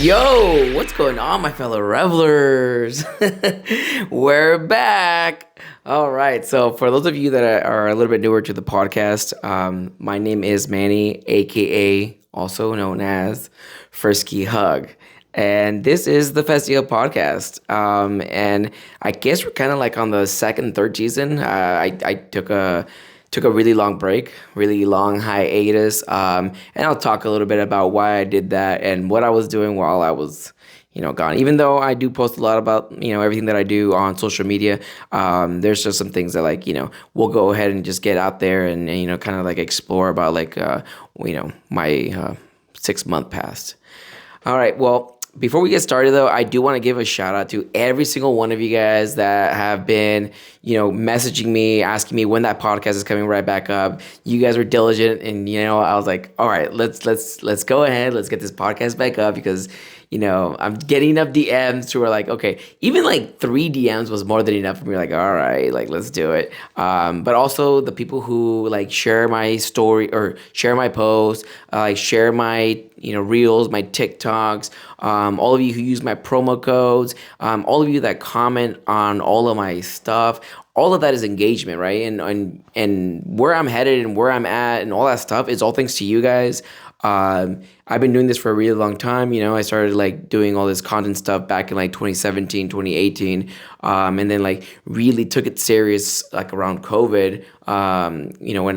Yo, what's going on, my fellow revelers? We're back. All right. So, for those of you that are a little bit newer to the podcast, my name is Manny, aka also known as Frisky Hug. And this is the Festy podcast. And I guess we're kind of like on the second, third season. I took a really long break, really long hiatus. And I'll talk a little bit about why I did that and what I was doing while I was, gone. Even though I do post a lot about, everything that I do on social media, there's just some things that we'll go ahead and just get out there and kind of like explore about my 6 month past. All right. Well, before we get started, though, I do want to give a shout out to every single one of you guys that have been, messaging me, asking me when that podcast is coming right back up. You guys were diligent, and I was like, all right, let's go ahead, let's get this podcast back up because. I'm getting enough DMs to where okay, even like 3 DMs was more than enough for me. Like, all right, let's do it. But also the people who share my story or share my posts, share my reels, my TikToks. All of you who use my promo codes, all of you that comment on all of my stuff. All of that is engagement, right? And where I'm headed and where I'm at and all that stuff is all thanks to you guys. I've been doing this for a really long time. I started doing all this content stuff back in 2017, 2018. And then really took it serious around COVID.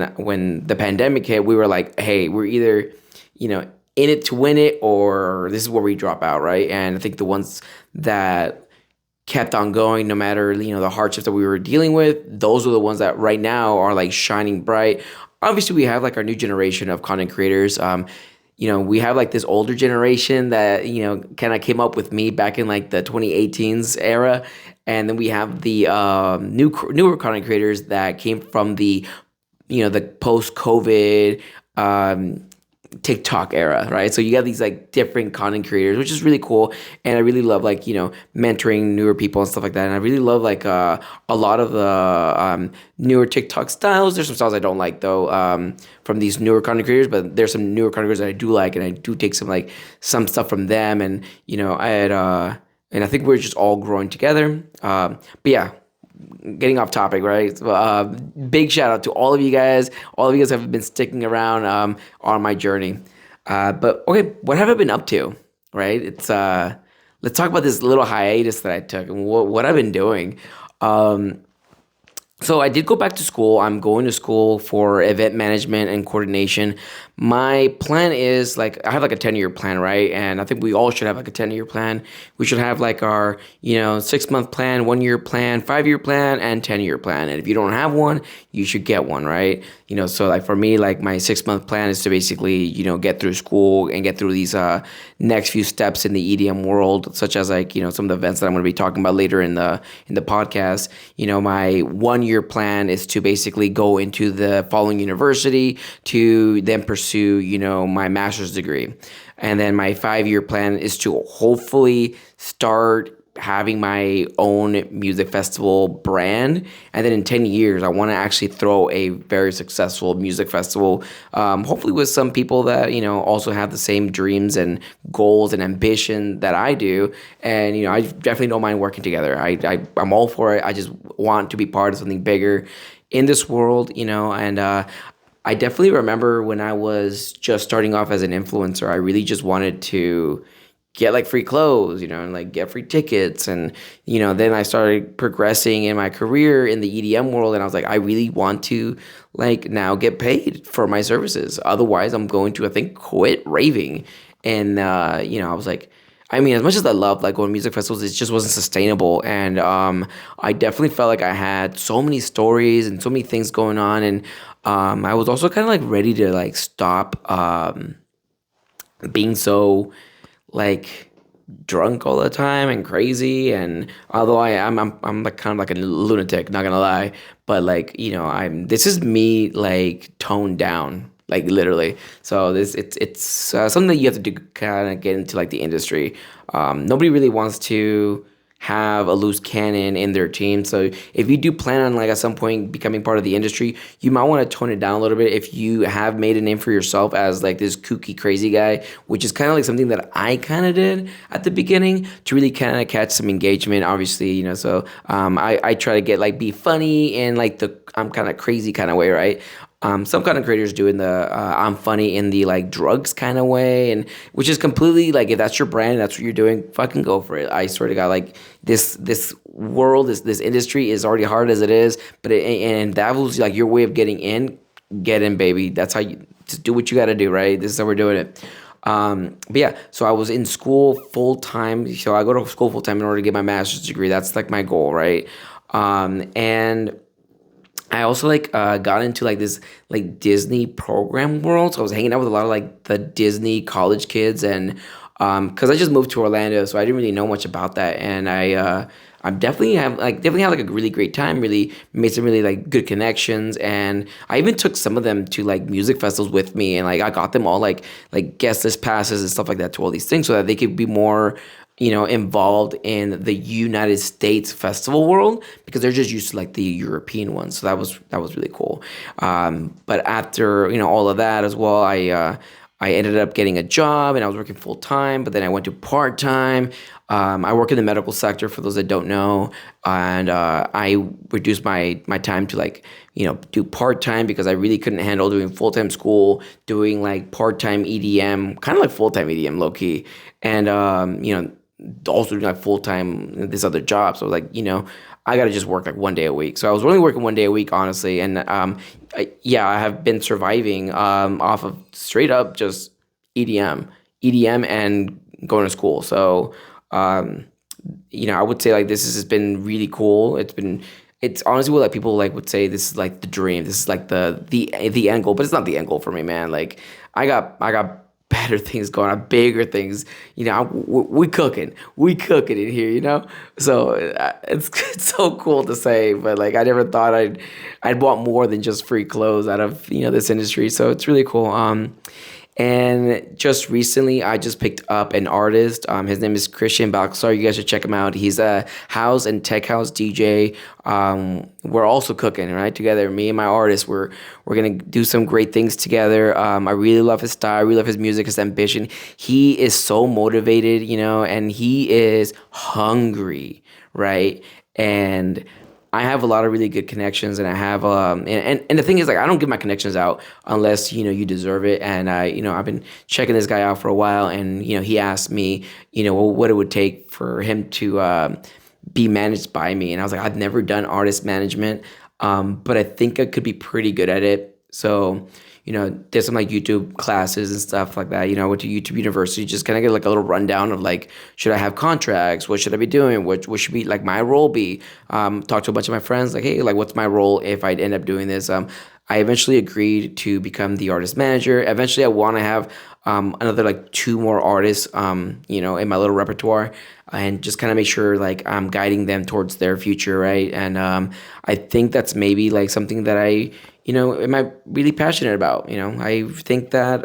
When the pandemic hit, we were like, hey, we're either, in it to win it or this is where we drop out, right? And I think the ones that kept on going no matter the hardships that we were dealing with, those are the ones that right now are shining bright. Obviously we have our new generation of content creators. We have this older generation that kind of came up with me back in the 2018s era, and then we have the newer content creators that came from the the post COVID TikTok era, right? So you got these different content creators, which is really cool, and I really love mentoring newer people and stuff like that. And I really love a lot of the newer TikTok styles. There's some styles I don't like though from these newer content creators, but there's some newer content creators that I do like, and I do take some stuff from them, and and I think we're just all growing together. But yeah. Getting off topic, right? Big shout out to all of you guys. All of you guys have been sticking around on my journey. But okay, what have I been up to? Right? Let's talk about this little hiatus that I took and what I've been doing. So I did go back to school. I'm going to school for event management and coordination. My plan is I have a 10-year plan, right? And I think we all should have a 10-year plan. We should have our 6-month plan, 1-year plan, 5-year plan, and 10-year plan. And if you don't have one, you should get one, right? So for me, my 6-month plan is to basically get through school and get through these next few steps in the EDM world, such as some of the events that I'm going to be talking about later in the podcast. My 1-year plan is to basically go into the following university to then pursue my master's degree. And then my 5-year plan is to hopefully start having my own music festival brand. And then in 10 years, I want to actually throw a very successful music festival, hopefully with some people that, also have the same dreams and goals and ambition that I do. And, I definitely don't mind working together. I'm all for it. I just want to be part of something bigger in this world, and I definitely remember when I was just starting off as an influencer, I really just wanted to get free clothes, and get free tickets. And, then I started progressing in my career in the EDM world. And I was like, I really want to now get paid for my services. Otherwise I'm going to, I think, quit raving. And, I was like, as much as I love going to music festivals, it just wasn't sustainable. And I definitely felt like I had so many stories and so many things going on. And I was also kind of ready to stop being so drunk all the time and crazy. And although I'm kind of a lunatic, not gonna lie, but this is me toned down. Literally. So it's something that you have to do, kind of get into the industry. Nobody really wants to have a loose cannon in their team. So if you do plan on like at some point becoming part of the industry, you might want to tone it down a little bit if you have made a name for yourself as like this kooky crazy guy, which is kind of like something that I kind of did at the beginning to really kind of catch some engagement. Obviously, so I try to get like be funny in like the I'm kind of crazy kind of way, right? Some content creators do in the I'm funny in the like drugs kind of way, and which is completely like if that's your brand, that's what you're doing, fucking go for it. I swear to God, like this world, this industry is already hard as it is, but and that was like your way of getting in, get in, baby. That's how you just do what you got to do, right? This is how we're doing it. But yeah, so I was in school full time. So I go to school full time in order to get my master's degree. That's like my goal, right? And I also like got into like this like Disney program world. So I was hanging out with a lot of like the Disney college kids, and because I just moved to Orlando, so I didn't really know much about that. And I'm definitely have like a really great time. Really made some really like good connections, and I even took some of them to like music festivals with me, and like I got them all like guest list passes and stuff like that to all these things, so that they could be more involved in the United States festival world because they're just used to like the European ones. So that was really cool. But after all of that as well, I ended up getting a job and I was working full time. But then I went to part time. I work in the medical sector for those that don't know, and I reduced my time to like do part time because I really couldn't handle doing full time school, doing like part time EDM, kind of like full time EDM low key, and also doing like full time this other job. So like I gotta just work like one day a week. So I was only working one day a week, honestly, and yeah, I have been surviving off of straight up just EDM, and going to school. So um, I would say like this has been really cool. It's honestly what like people like would say this is like the dream. This is like the end goal, but it's not the end goal for me, man. Like I got better things going on, bigger things. We cooking in here. So it's so cool to say, but like I never thought I'd want more than just free clothes out of this industry. So it's really cool. And just recently, I just picked up an artist. His name is Christian Balcazar. You guys should check him out. He's a house and tech house DJ. We're also cooking right together. Me and my artist, we're gonna do some great things together. I really love his style. I really love his music, his ambition. He is so motivated, and he is hungry, right? And I have a lot of really good connections, and I have and the thing is like I don't give my connections out unless you deserve it. And I've been checking this guy out for a while, and he asked me what it would take for him to be managed by me, and I was like I've never done artist management, but I think I could be pretty good at it. So there's some like YouTube classes and stuff like that. I went to YouTube University, just kind of get like a little rundown of like, should I have contracts? What should I be doing? What should be like my role be? Talk to a bunch of my friends, like, hey, like, what's my role if I'd end up doing this? I eventually agreed to become the artist manager. Eventually, I want to have another like two more artists, in my little repertoire, and just kind of make sure like I'm guiding them towards their future, right? And I think that's maybe like something that I am I really passionate about. I think that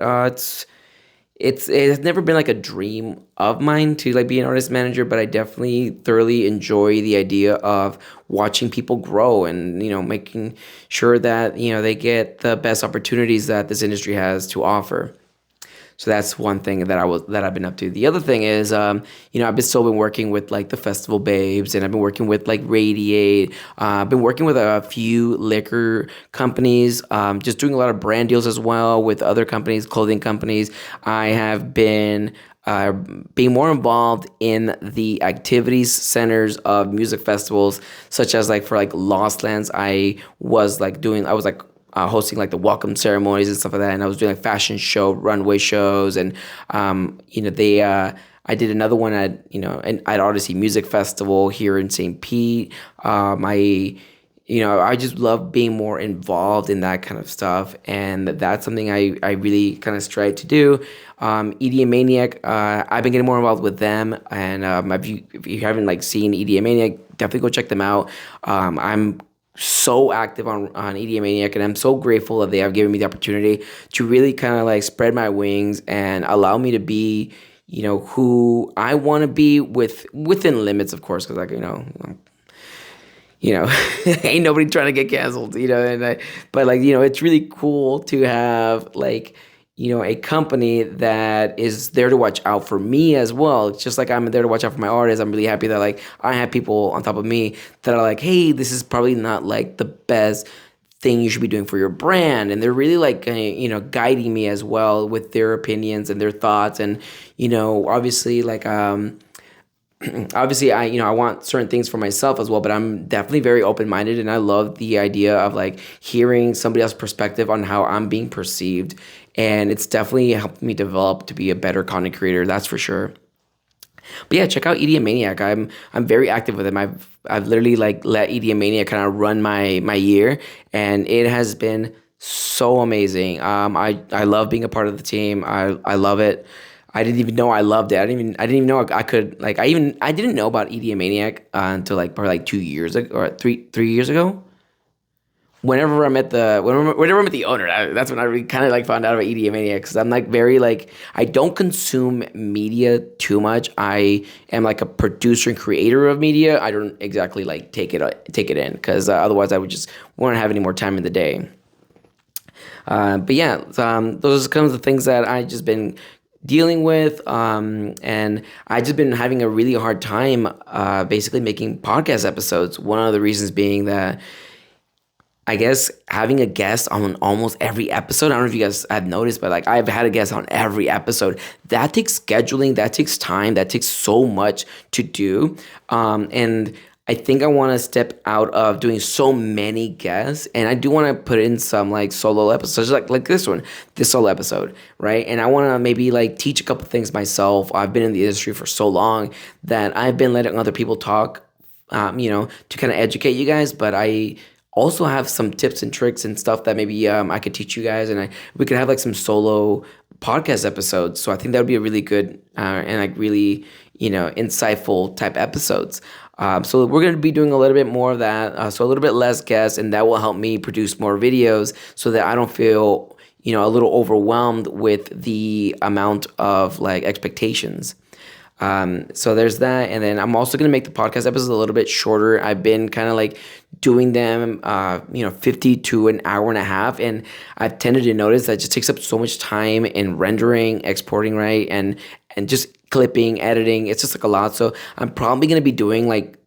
it has never been like a dream of mine to like be an artist manager, but I definitely thoroughly enjoy the idea of watching people grow and making sure that they get the best opportunities that this industry has to offer. So that's one thing that I've been up to. The other thing is, I've been still been working with like the festival babes, and I've been working with like Radiate. I've been working with a few liquor companies, just doing a lot of brand deals as well with other companies, clothing companies. I have been being more involved in the activities centers of music festivals, such as like for like Lost Lands. I was like hosting like the welcome ceremonies and stuff like that, and I was doing like fashion show runway shows, and they I did another one at Odyssey Music Festival here in St. Pete. I just love being more involved in that kind of stuff, and that's something I really kind of strive to do. EDM Maniac, I've been getting more involved with them, and if you haven't like seen EDM Maniac, definitely go check them out. I'm so active on EDM Maniac, and I'm so grateful that they have given me the opportunity to really kind of like spread my wings and allow me to be who I want to be within limits, of course, because you know, ain't nobody trying to get canceled, but like, it's really cool to have like, a company that is there to watch out for me as well. It's just like I'm there to watch out for my artists. I'm really happy that like I have people on top of me that are like, hey, this is probably not like the best thing you should be doing for your brand. And they're really like, guiding me as well with their opinions and their thoughts. And, obviously like, obviously I want certain things for myself as well, but I'm definitely very open-minded, and I love the idea of like hearing somebody else's perspective on how I'm being perceived, and it's definitely helped me develop to be a better content creator, that's for sure. But yeah, check out EDM Maniac. I'm very active with him. I've literally like let EDM Maniac kind of run my year, and it has been so amazing. I love being a part of the team. I love it. I didn't even know I loved it. I didn't even know I could like I didn't know about EDM Maniac until like probably like 2 years ago or three years ago. Whenever I met the owner, that's when I really kind of like found out about EDM Maniac, because I'm like very like I don't consume media too much. I am like a producer and creator of media. I don't exactly like take it in, because otherwise I would just want to have any more time in the day. But yeah, those are kind of the things that I just been dealing with, and I just been having a really hard time, basically making podcast episodes. One of the reasons being that I guess having a guest on almost every episode. I don't know if you guys have noticed, but like I've had a guest on every episode. That takes scheduling, that takes time, that takes so much to do. And I think I want to step out of doing so many guests, and I do want to put in some like solo episodes, like this solo episode, right? And I want to maybe like teach a couple things myself. I've been in the industry for so long that I've been letting other people talk, to kind of educate you guys, but I also have some tips and tricks and stuff that maybe I could teach you guys, and we could have like some solo podcast episodes. So I think that would be a really good and like really insightful type episodes. So we're going to be doing a little bit more of that, so a little bit less guests, and that will help me produce more videos so that I don't feel a little overwhelmed with the amount of like expectations. So there's that, and then I'm also gonna make the podcast episodes a little bit shorter. I've been kind of like doing them, 50 to an hour and a half, and I've tended to notice that it just takes up so much time in rendering, exporting, right, and just clipping, editing. It's just like a lot. So I'm probably gonna be doing like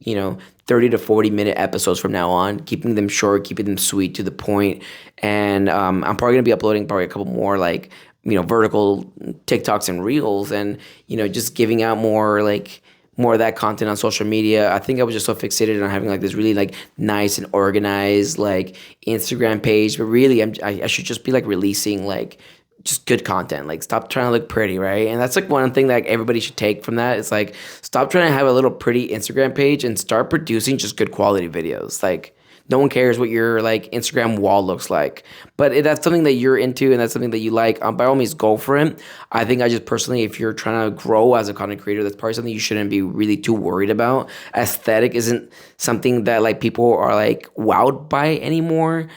30 to 40 minute episodes from now on, keeping them short, keeping them sweet to the point, and I'm probably gonna be uploading probably a couple more like vertical TikToks and Reels, and just giving out more of that content on social media. I think I was just so fixated on having like this really like nice and organized like Instagram page, but really I should just be like releasing like just good content. Like stop trying to look pretty, right? And that's like one thing that everybody should take from that. It's like stop trying to have a little pretty Instagram page and start producing just good quality videos. Like no one cares what your like Instagram wall looks like, but if that's something that you're into and that's something that you like, by all means go for it. I think I just personally, if you're trying to grow as a content creator, that's probably something you shouldn't be really too worried about. Aesthetic isn't something that like people are like wowed by anymore.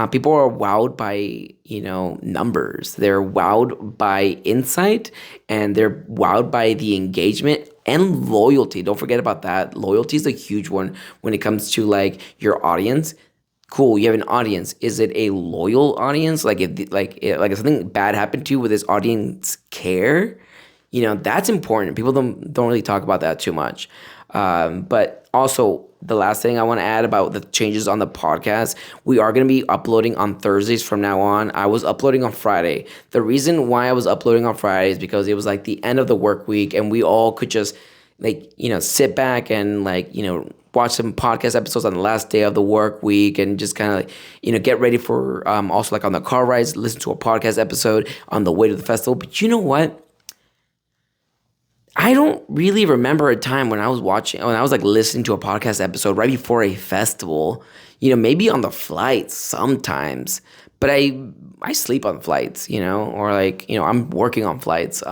People are wowed by numbers. They're wowed by insight, and they're wowed by the engagement and loyalty. Don't forget about that. Loyalty is a huge one when it comes to like your audience. Cool, you have an audience. Is it a loyal audience? Like if something bad happened to you, will this audience care? That's important. People don't really talk about that too much. But also, the last thing I want to add about the changes on the podcast, we are going to be uploading on Thursdays from now on. I was uploading on Friday. The reason why I was uploading on Friday is because it was like the end of the work week, and we all could just like sit back and like watch some podcast episodes on the last day of the work week, and just kind of like get ready for also like on the car rides, listen to a podcast episode on the way to the festival. But you know what? I don't really remember a time when I was like listening to a podcast episode right before a festival. Maybe on the flights sometimes, but I sleep on flights, or like I'm working on flights.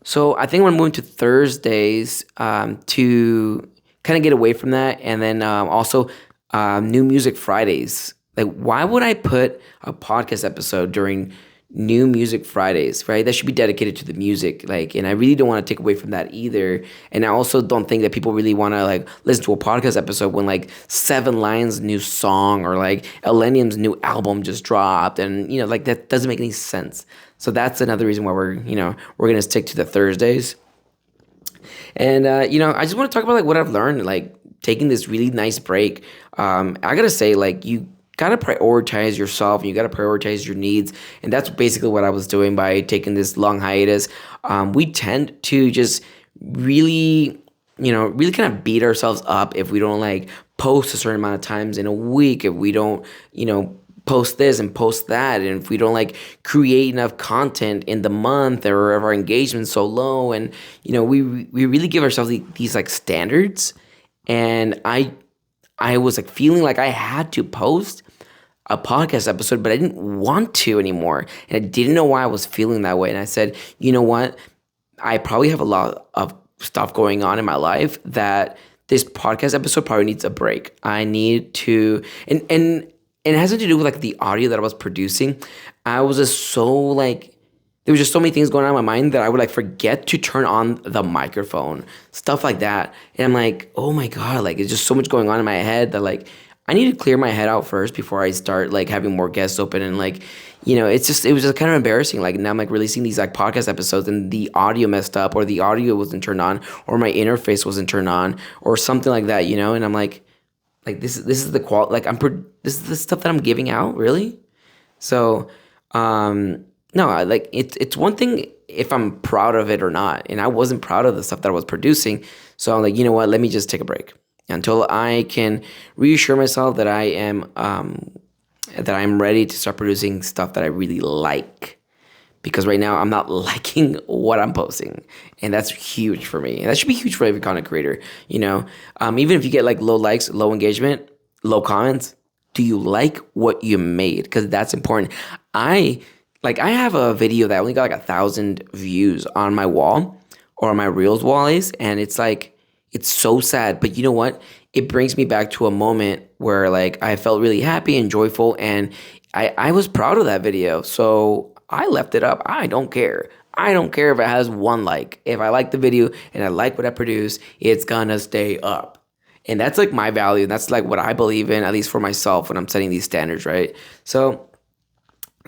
So I think I'm moving to Thursdays to kind of get away from that, and then also New Music Fridays. Like, why would I put a podcast episode during new music Fridays, right? That should be dedicated to the music. Like, and I really don't want to take away from that either. And I also don't think that people really want to like listen to a podcast episode when like Seven Lions' new song or like Elenium's new album just dropped, and like that doesn't make any sense. So that's another reason why we're gonna stick to the Thursdays. And I just want to talk about like what I've learned, like taking this really nice break. I gotta say, like you gotta prioritize yourself and you gotta prioritize your needs, and that's basically what I was doing by taking this long hiatus. We tend to just really, really kind of beat ourselves up if we don't like post a certain amount of times in a week, if we don't, post this and post that, and if we don't like create enough content in the month, or if our engagement's so low, and we really give ourselves these like standards. And I was like feeling like I had to post a podcast episode, but I didn't want to anymore, and I didn't know why I was feeling that way. And I said, you know what, I probably have a lot of stuff going on in my life that this podcast episode probably needs a break. I need to, and it has to do with like the audio that I was producing. I was just so like, there was just so many things going on in my mind that I would like forget to turn on the microphone, stuff like that. And I'm like, oh my God, like it's just so much going on in my head that like I need to clear my head out first before I start like having more guests open. And like, it was just kind of embarrassing. Like now I'm like releasing these like podcast episodes and the audio messed up, or the audio wasn't turned on, or my interface wasn't turned on, or something like that, and I'm like this is the like this is the stuff that I'm giving out, really. So no, like it's one thing if I'm proud of it or not, and I wasn't proud of the stuff that I was producing. So I'm like, you know what, let me just take a break until I can reassure myself that I'm ready to start producing stuff that I really like. Because right now I'm not liking what I'm posting, and that's huge for me. And that should be huge for every content creator. Even if you get like low likes, low engagement, low comments, do you like what you made? Because that's important. I have a video that only got like 1,000 views on my wall, or on my Reels wall and it's like, it's so sad. But you know what? It brings me back to a moment where like I felt really happy and joyful, and I was proud of that video. So I left it up. I don't care. I don't care if it has one like. If I like the video and I like what I produce, it's gonna stay up. And that's like my value. That's like what I believe in, at least for myself, when I'm setting these standards, right? So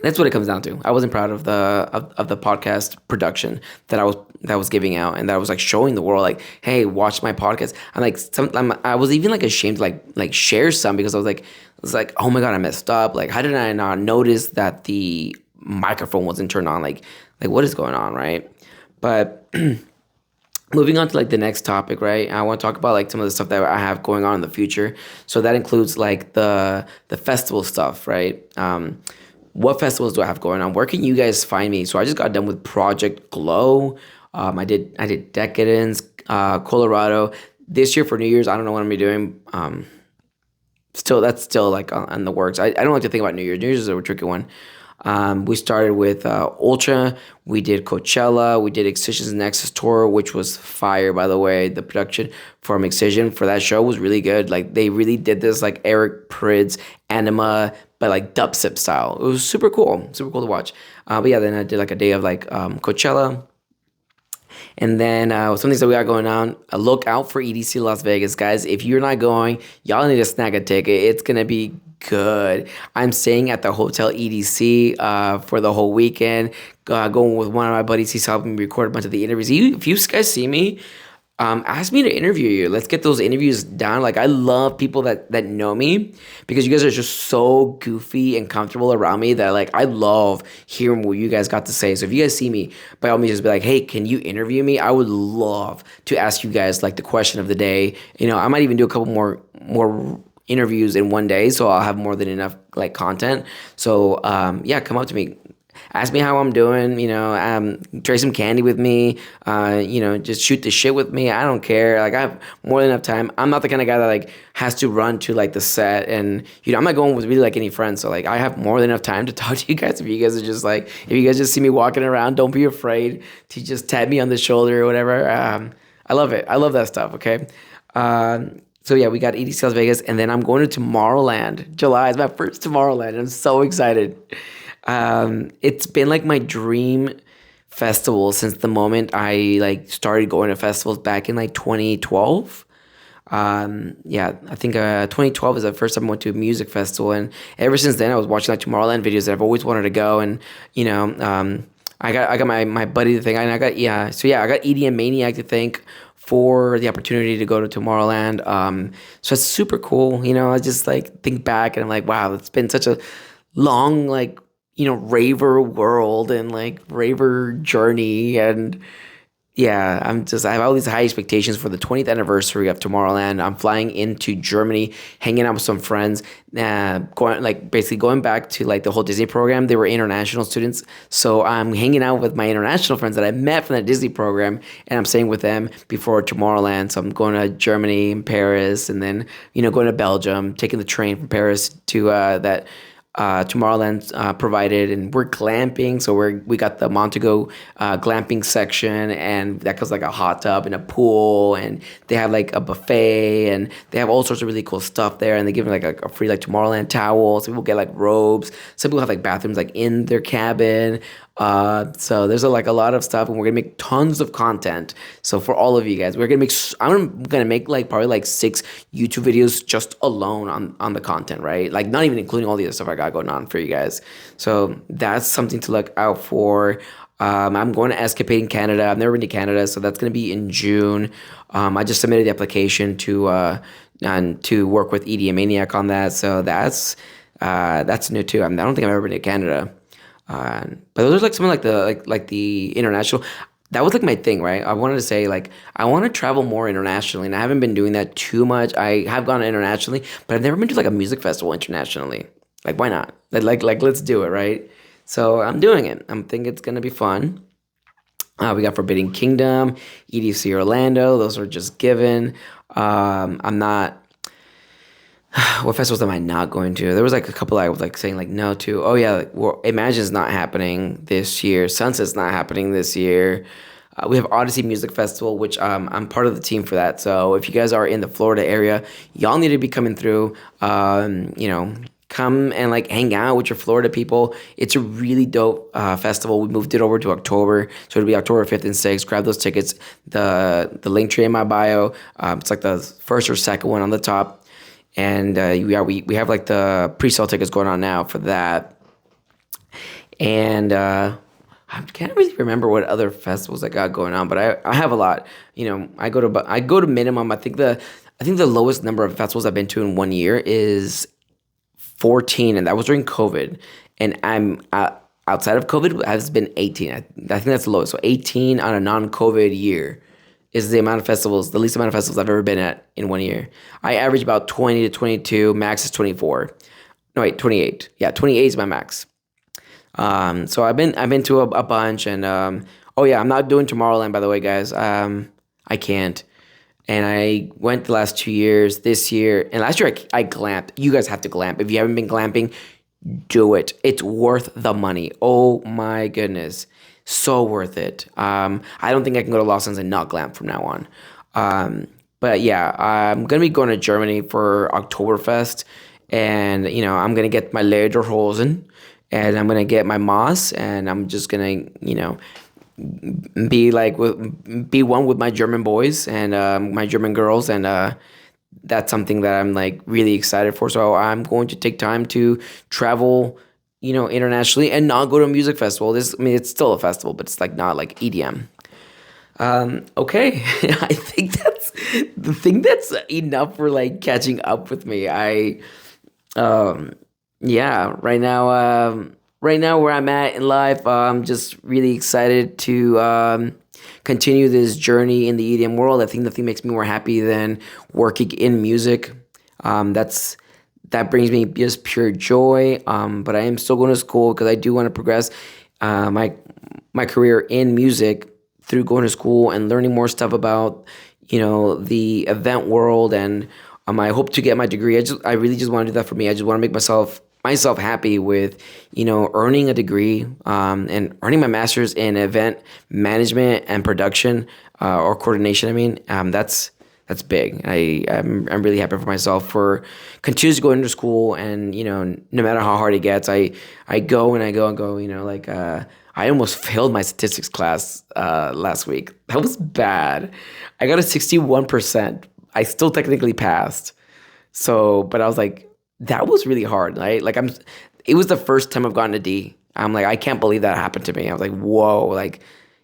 that's what it comes down to. I wasn't proud of the podcast production that I was giving out, and that I was like showing the world, like, hey, watch my podcast. I'm like, I was even like ashamed to like share some, because I was like, oh my God, I messed up. Like, how did I not notice that the microphone wasn't turned on? Like what is going on, right? But moving on to like the next topic, right? I want to talk about like some of the stuff that I have going on in the future. So that includes like the festival stuff, right? What festivals do I have going on? Where can you guys find me? So I just got done with Project Glow. I did Decadence, Colorado. This year for New Year's, I don't know what I'm gonna be doing. That's still like on the works. I don't like to think about New Year's. New Year's is a tricky one. We started with Ultra. We did Coachella. We did Excision's Nexus Tour, which was fire, by the way. The production from Excision for that show was really good. Like they really did this like Eric Prydz Anima, but like dubstep style. It was super cool to watch. But yeah, then I did like a day of like Coachella. And then some things that we got going on. Look out for EDC Las Vegas, guys. If you're not going, y'all need to snag a ticket. It's gonna be good. I'm staying at the Hotel EDC for the whole weekend. Going with one of my buddies. He's helping me record a bunch of the interviews. If you guys see me, ask me to interview you. Let's get those interviews down. Like, I love people that know me, because you guys are just so goofy and comfortable around me that like I love hearing what you guys got to say. So if you guys see me, by all means, just be like, hey, can you interview me? I would love to ask you guys like the question of the day. I might even do a couple more interviews in one day, so I'll have more than enough like content. So yeah, come up to me. Ask me how I'm doing, trade some candy with me, just shoot the shit with me. I don't care. Like, I have more than enough time. I'm not the kind of guy that like has to run to like the set, and I'm not going with really like any friends. So like I have more than enough time to talk to you guys. If you guys are just like, if you guys just see me walking around, don't be afraid to just tap me on the shoulder or whatever. I love it. I love that stuff. Okay. So yeah, we got EDC Las Vegas, and then I'm going to Tomorrowland. July is my first Tomorrowland. I'm so excited. It's been like my dream festival since the moment I like started going to festivals back in like 2012. Yeah, I think 2012 is the first time I went to a music festival, and ever since then I was watching like Tomorrowland videos. And I've always wanted to go, and you know, I got my buddy to thank, and I got I got EDM Maniac to thank for the opportunity to go to Tomorrowland. So it's super cool. I just like think back and I'm like, wow, it's been such a long like raver world and like raver journey. And yeah, I have all these high expectations for the 20th anniversary of Tomorrowland. I'm flying into Germany, hanging out with some friends, basically going back to like the whole Disney program. They were international students, so I'm hanging out with my international friends that I met from the Disney program, and I'm staying with them before Tomorrowland. So I'm going to Germany and Paris, and then going to Belgium, taking the train from Paris to that Tomorrowland provided, and we're glamping. So we got the Montego glamping section, and that goes like a hot tub and a pool, and they have like a buffet, and they have all sorts of really cool stuff there. And they give like a free like Tomorrowland towel. Some people get like robes. Some people have like bathrooms like in their cabin. So there's like a lot of stuff, and we're gonna make tons of content. So for all of you guys, I'm gonna make like probably like 6 YouTube videos just alone on the content, right? Like not even including all the other stuff I got going on for you guys. So that's something to look out for. I'm going to Escapade in Canada. I've never been to Canada, so that's gonna be in June. I just submitted the application to work with EDM Maniac on that. So that's new too. I don't think I've ever been to Canada. But those are like some of like the international. That was like my thing, right? I wanted to say like I want to travel more internationally, and I haven't been doing that too much. I have gone internationally, but I've never been to like a music festival internationally. Like why not? Like let's do it, right? So I'm doing it. I'm thinking it's gonna be fun. We got Forbidden Kingdom, EDC Orlando. Those are just given. I'm not. What festivals am I not going to? There was like a couple I was like saying like no to. Oh yeah, like, Imagine's not happening this year. Sunset's not happening this year. We have Odyssey Music Festival, which I'm part of the team for that. So if you guys are in the Florida area, y'all need to be coming through. Come and like hang out with your Florida people. It's a really dope festival. We moved it over to October, so it'll be October 5th and 6th. Grab those tickets. The link tree in my bio. It's like the first or second one on the top. And we have like the pre-sale tickets going on now for that. And I can't really remember what other festivals I got going on, but I have a lot. I go to minimum. I think the lowest number of festivals I've been to in one year is 14, and that was during COVID. And I'm outside of COVID has been 18. I think that's the lowest. So 18 on a non-COVID year is the least amount of festivals I've ever been at in one year. I average about 20 to 22. Max is 24. No, wait, 28. Yeah, 28 is my max. So I've been to a bunch, and oh yeah, I'm not doing Tomorrowland, by the way, guys. I can't. And I went the last 2 years. This year and last year, I glamped. You guys have to glamp. If you haven't been glamping, do it. It's worth the money. Oh my goodness. So worth it. I don't think I can go to Los Angeles and not glamp from now on. But yeah, I'm gonna be going to Germany for Oktoberfest, and I'm gonna get my lederhosen, and I'm gonna get my Moss, and I'm just gonna be one with my German boys and my German girls, and that's something that I'm like really excited for. So I'm going to take time to travel internationally and not go to a music festival. It's still a festival, but it's like not like EDM. Okay, I think that's enough for like catching up with me. Yeah, right now where I'm at in life, I'm just really excited to continue this journey in the EDM world. I think nothing makes me more happy than working in music. That brings me just pure joy. But I am still going to school because I do want to progress my career in music through going to school and learning more stuff about the event world. And I hope to get my degree. I really just want to do that for me. I just want to make myself happy with earning a degree and earning my master's in event management and production or coordination. I mean, that's big. I'm really happy for myself for continues to go into school, and no matter how hard it gets, I go and I go and go. Like I almost failed my statistics class last week. That was bad. I got a 61%. I still technically passed. So, but I was like, that was really hard, right? Like it was the first time I've gotten a D. I'm like, I can't believe that happened to me. I was like, whoa, like,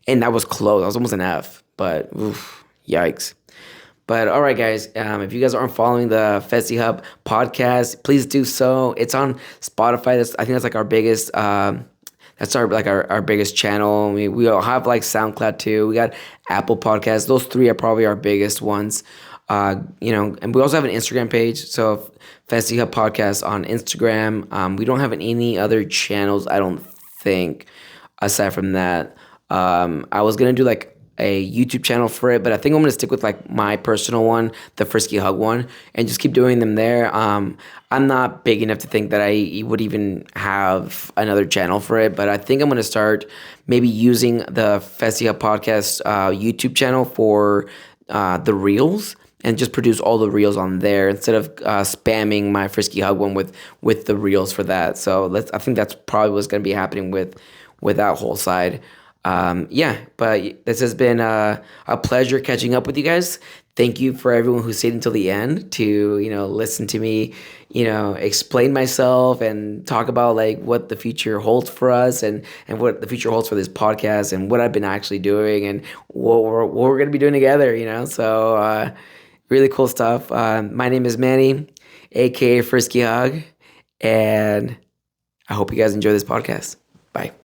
and that was close. I was almost an F, but oof, yikes. But all right, guys, if you guys aren't following the Festy Hub podcast, please do so. It's on Spotify. I think that's like our biggest. That's our biggest channel. We all have like SoundCloud too. We got Apple Podcasts. Those three are probably our biggest ones. And we also have an Instagram page. So Festy Hub Podcast on Instagram. We don't have any other channels, I don't think, aside from that. I was gonna do like a YouTube channel for it, but I think I'm gonna stick with like my personal one, the Frisky Hug one, and just keep doing them there. I'm not big enough to think that I would even have another channel for it, but I think I'm gonna start maybe using the Festy Hub Podcast YouTube channel for the reels, and just produce all the reels on there instead of spamming my Frisky Hug one with the reels for that. So I think that's probably what's gonna be happening with that whole side. Yeah, but this has been a pleasure catching up with you guys. Thank you for everyone who stayed until the end to listen to me explain myself and talk about like what the future holds for us, and what the future holds for this podcast, and what I've been actually doing, and what we're gonna be doing together. So really cool stuff. My name is Manny, aka Frisky Hug, and I hope you guys enjoy this podcast. Bye.